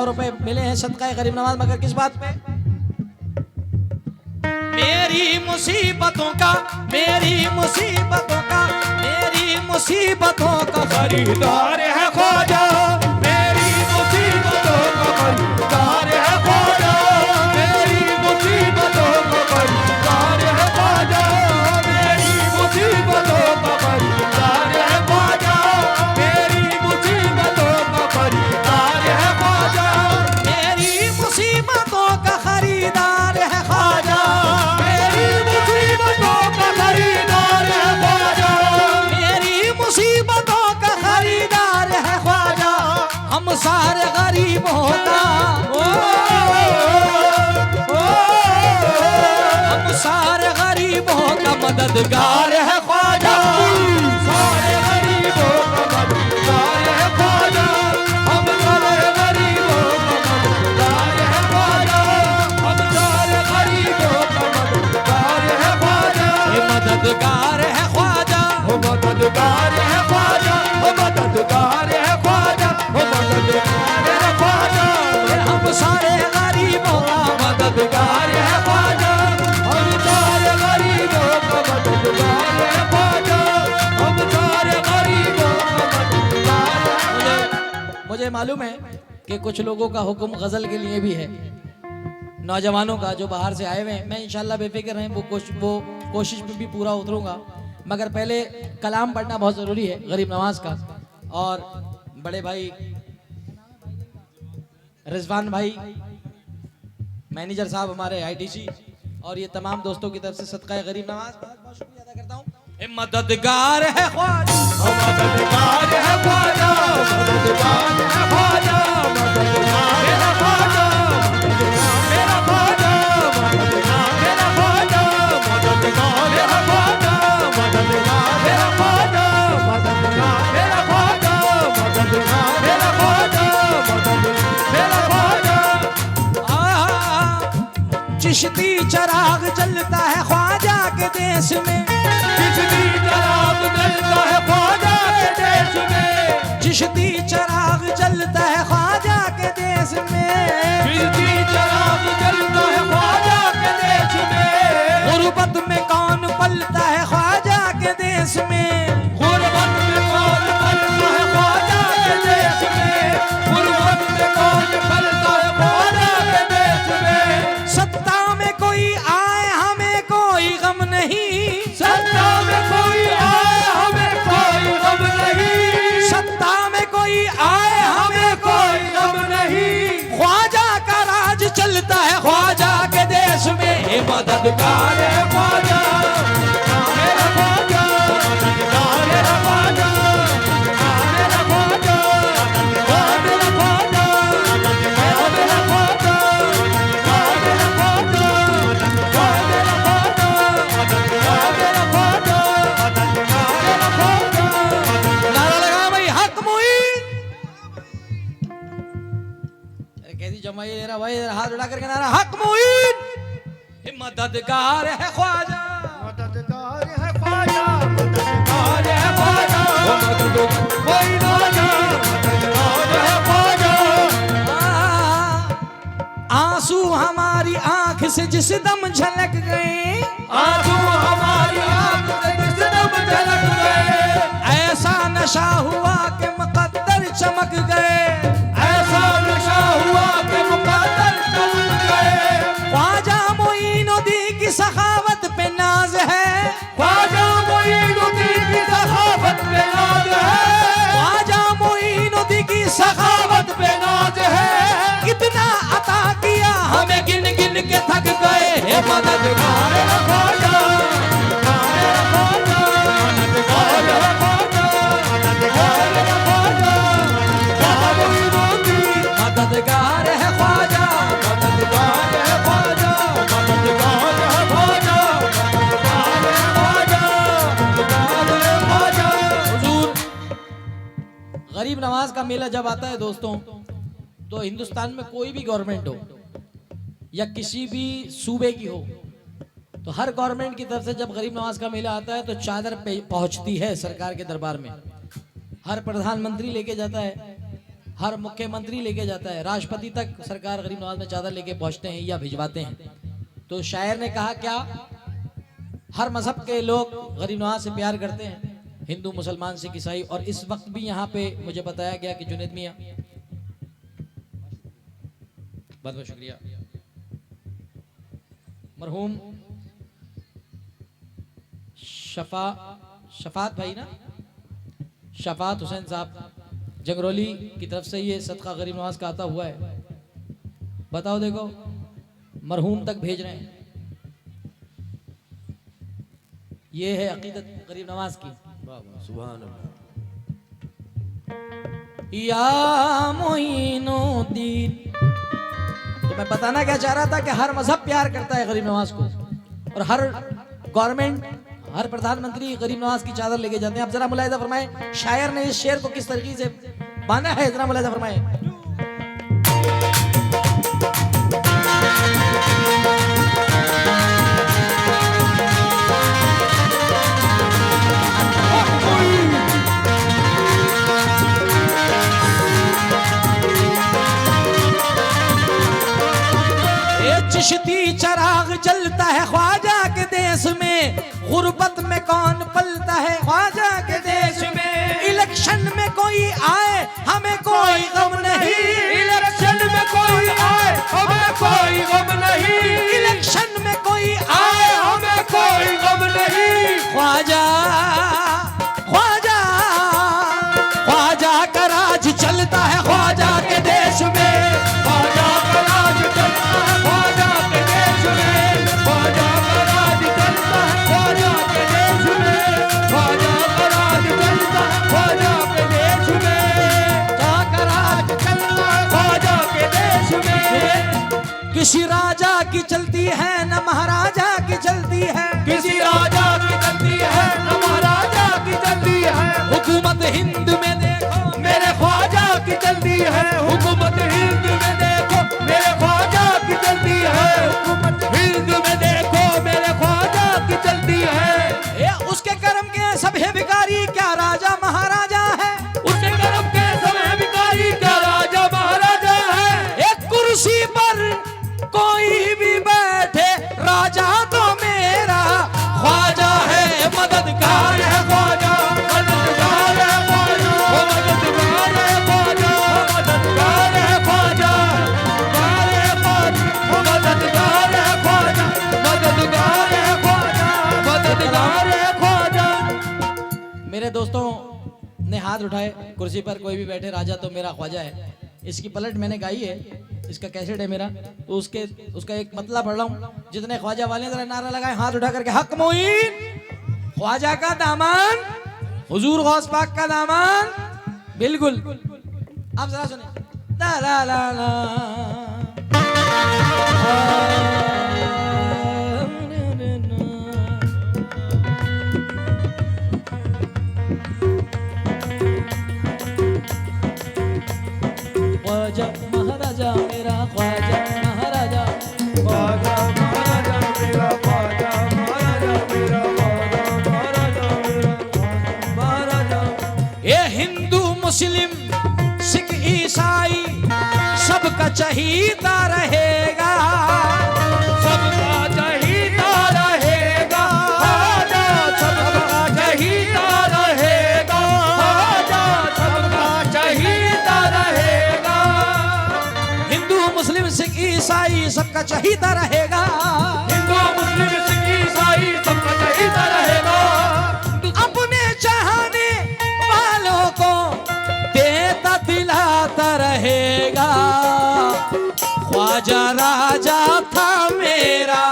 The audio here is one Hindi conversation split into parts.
100 रुपए मिले हैं सदका गरीब नवाज, मगर किस बात पे? मेरी मुसीबतों का, मेरी मुसीबतों का, मेरी मुसीबतों का खरीदार है ख्वाजा, मेरी मुसीबतों का खरीदार है ख्वाजा, मेरी मुसीबतों का खरीदार है ख्वाजा, मेरी मुसीबतों का खरीदार है ख्वाजा, मेरी मुसीबतों का खरीदार है ख्वाजा, मेरी मुसीबतों का खरीदार है ख्वाजा, मेरी मुसीबतों का खरीदार है ख्वाजा, मेरी मुसीबतों का खरीदार है ख्वाजा, हम सारे गरीबों का हम सारे गरीबों का मददगार है ख्वाजा, सारे गरीबों का मददगार है ख्वाजा, हम सारे गरीबों का मददगार है ख्वाजा, हम सारे गरीबों का मददगार है ख्वाजा, ये मददगार है ख्वाजा, वो मददगार है ख्वाजा, वो मददगार है ख्वाजा, वो मददगार है ख्वाजा, हम सारे गरीबों का मददगार है ख्वाजा, हम सारे गरीबों का मददगार है ख्वाजा, हम सारे गरीबों का मददगार है। मुझे मालूम है कि कुछ लोगों का हुक्म गजल के लिए भी है, नौजवानों का जो बाहर से आए हुए हैं। मैं इंशाल्लाह बेफिक्र हैं, वो कोशिश में भी पूरा उतरूंगा, मगर पहले कलाम पढ़ना बहुत ज़रूरी है गरीब नवाज का। और बड़े भाई रिजवान भाई मैनेजर साहब हमारे आईटीसी और ये तमाम दोस्तों की तरफ से सदका गरीब नवाज बहुत बहुत शुक्रिया अदा करता हूँ। मददगार है ख्वाजा, मददगार है ख्वाजा, मददगार है ख्वाजा, मददगार है ख्वाजा, मेरा ख्वाजा, मददगार है ख्वाजा, मददगार है ख्वाजा, मददगार है ख्वाजा, मददगार है ख्वाजा, मददगार है ख्वाजा, मेरा ख्वाजा। चिश्ती चराग जलता है ख्वाजा के देश में, चिश्ती चराग जलता है ख्वाजा के देश में, चिश्ती चराग जलता है ख्वाजा के देश में, चिश्ती चराग जलता है ख्वाजा के देश में, गुर्बत में कौन पलता है ख्वाजा के देश में, गुर्बत में कौन पलता है ख्वाजा के देश में, गुर्बत में कौन पलता है ख्वाजा के देश में, सत्ता में कोई आए हमें कोई गम नहीं, सत्ता में कोई आए हमें कोई गम नहीं, सत्ता में कोई आए हमें कोई गम नहीं, ख्वाजा का राज चलता है ख्वाजा के देश में, हे मददगार है ख्वाजा, मेरा ख्वाजा, मददगार है ख्वाजा, मेरा ख्वाजा, मेरा ख्वाजा, मेरा ख्वाजा, मेरा ख्वाजा, मेरा ख्वाजा, मेरा ख्वाजा, मेरा ख्वाजा। नारा लगा भाई हक मुईन, कैसी जमाई ले रहा भाई, हाथ उठा करके नारा हक मुईन, मददगार है ख्वाजा, मददगार है ख्वाजा, मददगार है ख्वाजा, कोई ना जा, मददगार है ख्वाजा। आंसू हमारी आंख से जिस दम झलक गए, आंसू हमारी आंख से जिस दम झलक गए, ऐसा नशा हुआ कि मुकद्दर चमक गए, ऐसा नशा हुआ कि मुकद्दर चमक गए, ख्वाजा मोइनुद्दीन की सखावत पे नाज है, ख्वाजा मोइनुद्दीन की सखावत पे नाज है, ख्वाजा मोइनुद्दीन की सखावत पे नाज है, कितना अता किया हमें गिन गिन के थक गए, हे मददगार है ख्वाजा, मददगार है ख्वाजा, मददगार है ख्वाजा, मददगार है ख्वाजा, मददगार है ख्वाजा, मददगार है ख्वाजा, मददगार है ख्वाजा, मददगार है ख्वाजा, मददगार है ख्वाजा। हुजूर गरीब नवाज का मेला जब आता है दोस्तों, तो हिंदुस्तान में कोई भी गवर्नमेंट हो या किसी भी सूबे की हो, तो हर गवर्नमेंट की तरफ से जब गरीब नवाज का मेला आता है तो चादर पे पहुंचती है सरकार के दरबार में, हर प्रधानमंत्री लेके जाता है, हर मुख्यमंत्री लेके जाता है, राष्ट्रपति तक सरकार गरीब नवाज में चादर लेके पहुंचते हैं या भिजवाते हैं। तो शायर ने कहा क्या, हर मजहब के लोग गरीब नवाज से प्यार करते हैं, हिंदू मुसलमान सिख ईसाई। और इस वक्त भी यहाँ पे मुझे बताया गया कि जुनैद मियां, बहुत बहुत शुक्रिया, मरहूम शफात भाई ना, शफात हुसैन साहब जंगरौली की तरफ से ये सदका गरीब नवाज का आता हुआ है। बताओ देखो, मरहूम तक भेज रहे हैं। ये है अकीदत गरीब नवाज की। सुभान अल्लाह। या मोइनुद्दीन, तो मैं बताना क्या चाह रहा था कि हर मजहब प्यार करता है गरीब नवाज को, और हर गवर्नमेंट, हर प्रधानमंत्री गरीब नवाज की चादर लेके जाते हैं। अब जरा मुलाहिजा फरमाएं शायर ने इस शेर को किस तरीके से बांधा है, जरा मुलाहिजा फरमाएं। चिश्ती चराग जलता है ख्वाजा के देश में, गुर्बत में कौन पलता है ख्वाजा के देश में। इलेक्शन में कोई आए हमें कोई गम नहीं, इलेक्शन में कोई आए हमें कोई गम नहीं, इलेक्शन में कोई आए हमें कोई गम नहीं। ख्वाजा ख्वाजा ख्वाजा का राज चलता है ख्वाजा के देश में, ख्वाजा का राज चलता है ख्वाजा के देश में, ख्वाजा का राज चलता है ख्वाजा के देश में, ख्वाजा का राज चलता है ख्वाजा के देश में, ख्वाजा का राज चलता है ख्वाजा के देश में। किसी राजा की चलती है न महाराजा की चलती है, किसी राजा की चलती है न महाराजा की चलती है। हुकूमत हिंद में देखो मेरे ख्वाजा की चलती है, हुकूमत हिंद में देखो मेरे ख्वाजा की चलती है, हुकूमत हिंद में देखो मेरे ख्वाजा की चलती है। ये उसके कर्म के सब है भिखारी, क्या राजा महाराजा है, उसके कर्म के सब है भिखारी, क्या राजा महाराजा है। एक कुर्सी पर कोई भी बैठे राजा तो मेरा ख्वाजा है, मददगार है ख्वाजा, मददगार है ख्वाजा, मददगार है ख्वाजा, मददगार है ख्वाजा, मददगार है ख्वाजा, मददगार है ख्वाजा, मददगार है ख्वाजा। मेरे दोस्तों ने हाथ उठाए, कुर्सी पर कोई भी बैठे राजा तो मेरा ख्वाजा है। इसकी पलट मैंने गाई है, इसका कैसेट है मेरा, तो उसका एक मतलब पढ़ रहा हूँ। जितने ख्वाजा वाले जरा नारा लगाए हाथ उठा करके, हक मोइन ख्वाजा का दामन, हुजूर गौस पाक का दामन। बिल्कुल, अब जरा सुने, ला ला ला ला ख्वाजा महाराजा मेरा, ख्वाजा महाराजा, ख्वाजा महाराजा मेरा, ख्वाजा महाराजा मेरा, ख्वाजा महाराजा मेरा, महाराजा। ये हिंदू मुस्लिम सिख ईसाई सबका चहीता रहेगा, सबका चहीता रहेगा, ख्वाजा सबका चहीता रहेगा, ख्वाजा सबका चहीता रहेगा। हिंदू मुस्लिम सिख ईसाई सबका चहीता रहेगा, हिंदू मुस्लिम सिख ईसाई सबका चहीता रहेगा। अपने चाहने वालों को देता दिलाता रहेगा, ख्वाजा राजा था मेरा,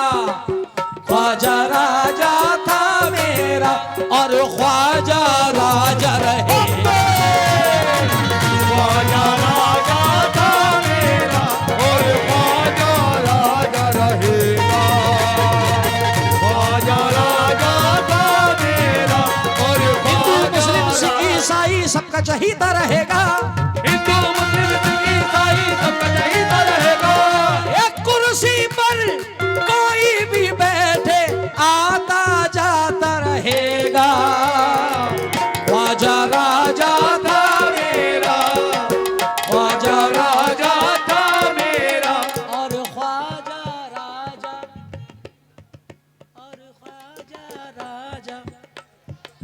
ख्वाजा राजा था मेरा, और ख्वाजा राजा रहेगा, ख्वाजा राजा था मेरा, और ख्वाजा राजा रहेगा, ख्वाजा राजा था मेरा, और हिंदू मुस्लिम सिख ईसाई सबका चहीता रहेगा, हिंदू मुस्लिम सिख ईसाई सबका चहीता रहेगा। एक कुर्सी पर कोई भी बैठे आता जाता रहेगा, ख्वाजा राजा था मेरा,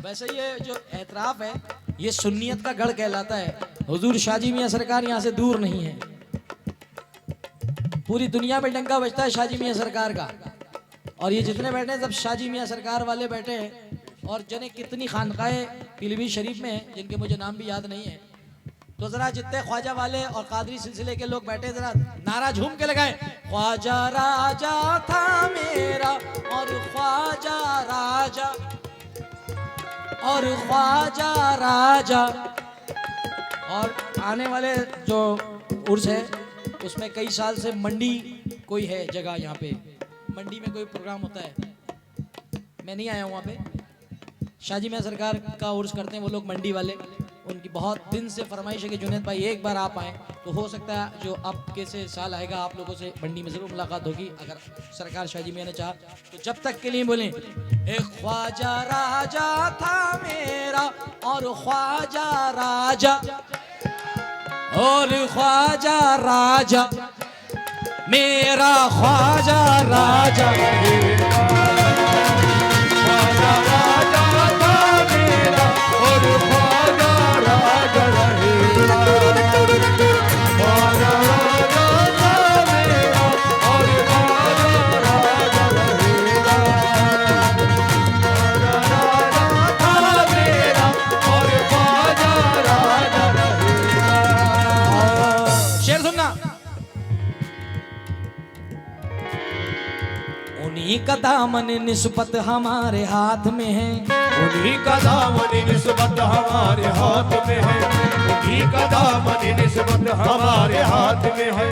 वैसे ये जो एतराफ है ये सुन्नियत का गढ़ कहलाता है। हुजूर शाहजी मियां सरकार यहाँ से दूर नहीं है। पूरी दुनिया में डंका बजता है शाहजी मियां सरकार का। और ये जितने बैठे हैं सब शाहजी मियां सरकार वाले बैठे हैं। और जने कितनी खानकाएं पीलीभीत शरीफ में हैं जिनके मुझे नाम भी याद नहीं है। तो जरा जितने ख्वाजा वाले और कादरी सिलसिले के लोग बैठे जरा नारा झूम के लगाए, ख्वाजा राजा था मेरा और ख्वाजा राजा और ख्वाजा राजा। और आने वाले जो उर्स है उसमें कई साल से मंडी कोई है जगह, यहाँ पे मंडी में कोई प्रोग्राम होता है। मैं नहीं आया हूँ वहाँ पे। शाहजी मियां सरकार का उर्स करते हैं वो लोग मंडी वाले। उनकी बहुत दिन से फरमाइश है कि जुनैद भाई एक बार आप आएँ। तो हो सकता है जो अब कैसे साल आएगा आप लोगों से मंडी में ज़रूर मुलाकात होगी अगर सरकार शाहजी मियां ने चाहा तो। जब तक के लिए बोलें, एक ख्वाजा राजा था मेरा और ख्वाजा राजा और ख्वाजा राजा मेरा ख्वाजा राजा। ख्वाजा राजा था मेरा और ख्वाजा राजा रहेगा। ख्वाजा राजा था मेरा और ख्वाजा राजा रहेगा। ख्वाजा राजा था मेरा और ख्वाजा राजा रहेगा। शेर सुनना। उन्हीं का दामन निस्बत हमारे हाथ में है। उन्हीं का दामन निस्बत हमारे हाथ में है। उन्हीं का दामन निस्बत हमारे हाथ में है।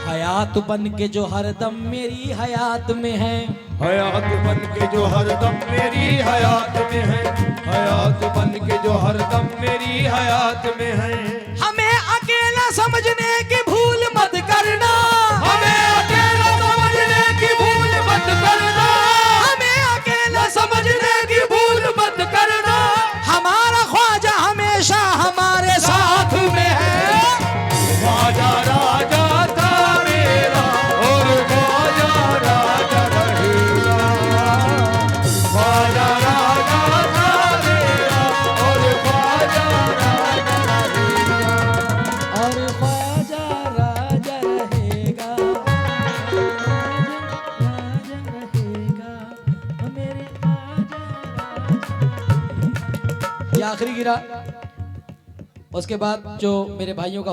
हयात बन के जो हरदम मेरी हयात में है। हयात बन के जो हरदम मेरी हयात में है। हयात बन के जो हरदम मेरी हयात में है। हमें अकेला समझने की भूल मत करना। हमें अकेला समझने की भूल मत करना। हमें अकेला समझने की भूल मत करना। हमारा ख्वाजा हमेशा हमारे साथ में है। ख्वाजा राजा था मेरा और ख्वाजा राजा रहेगा। ख्वाजा राजा था मेरा और ख्वाजा राजा रहेगा। और ख्वाजा राजा रहेगा। राजा रहेगा मेरे ख्वाजा राजा। ये आखिरी गिरा। उसके बाद जो मेरे भाइयों का